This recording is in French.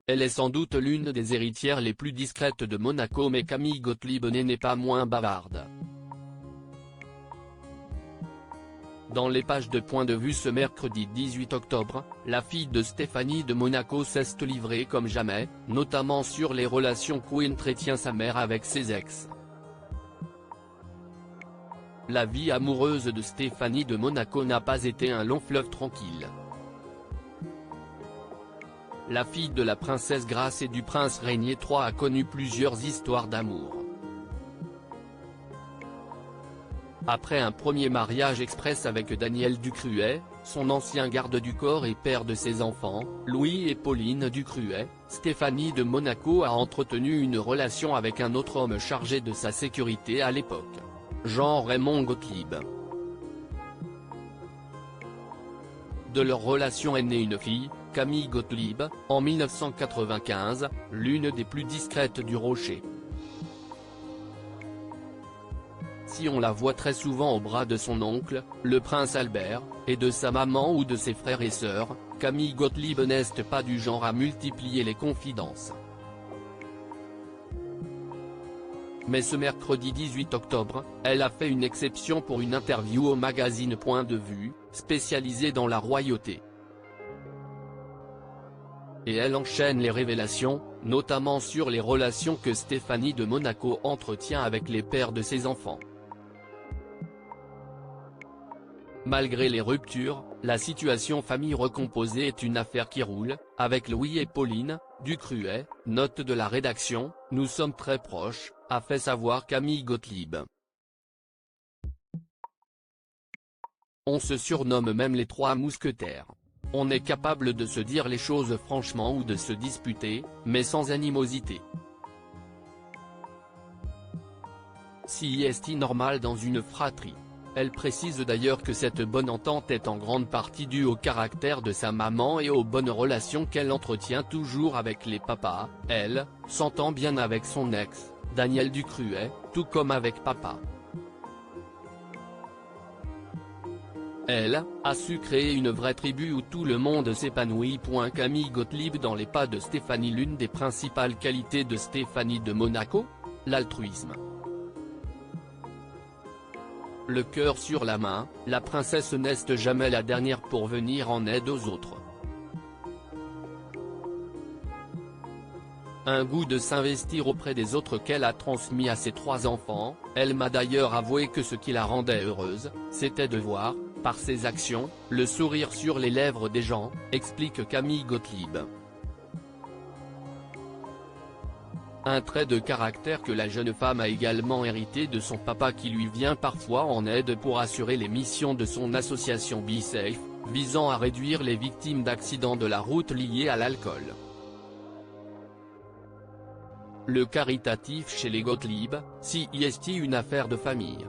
Elle est sans doute l'une des héritières les plus discrètes de Monaco, mais Camille Gottlieb n'est pas moins bavarde. Dans les pages de Point de vue ce mercredi 18 octobre, la fille de Stéphanie de Monaco s'est livrée comme jamais, notamment sur les relations qu'entretient sa mère avec ses ex. La vie amoureuse de Stéphanie de Monaco n'a pas été un long fleuve tranquille. La fille de la princesse Grace et du prince Régnier III a connu plusieurs histoires d'amour. Après un premier mariage express avec Daniel Ducruet, son ancien garde du corps et père de ses enfants, Louis et Pauline Ducruet, Stéphanie de Monaco a entretenu une relation avec un autre homme chargé de sa sécurité à l'époque, Jean-Raymond Gottlieb. De leur relation est née une fille, Camille Gottlieb, en 1995, l'une des plus discrètes du Rocher. Si on la voit très souvent au bras de son oncle, le prince Albert, et de sa maman ou de ses frères et sœurs, Camille Gottlieb n'est pas du genre à multiplier les confidences. Mais ce mercredi 18 octobre, elle a fait une exception pour une interview au magazine Point de vue, spécialisé dans la royauté. Et elle enchaîne les révélations, notamment sur les relations que Stéphanie de Monaco entretient avec les pères de ses enfants. Malgré les ruptures, la situation famille recomposée est une affaire qui roule, avec Louis et Pauline Ducruet, note de la rédaction, nous sommes très proches, a fait savoir Camille Gottlieb. On se surnomme même les trois mousquetaires. On est capable de se dire les choses franchement ou de se disputer, mais sans animosité. Si est normal dans une fratrie. Elle précise d'ailleurs que cette bonne entente est en grande partie due au caractère de sa maman et aux bonnes relations qu'elle entretient toujours avec les papas. Elle s'entend bien avec son ex, Daniel Ducruet, tout comme avec papa. Elle a su créer une vraie tribu où tout le monde s'épanouit. Camille Gottlieb dans les pas de Stéphanie. L'une des principales qualités de Stéphanie de Monaco, l'altruisme. Le cœur sur la main, la princesse n'est jamais la dernière pour venir en aide aux autres. Un goût de s'investir auprès des autres qu'elle a transmis à ses trois enfants. Elle m'a d'ailleurs avoué que ce qui la rendait heureuse, c'était de voir, par ses actions, le sourire sur les lèvres des gens, explique Camille Gottlieb. Un trait de caractère que la jeune femme a également hérité de son papa qui lui vient parfois en aide pour assurer les missions de son association BeSafe, visant à réduire les victimes d'accidents de la route liés à l'alcool. Le caritatif chez les Gottlieb, si est une affaire de famille.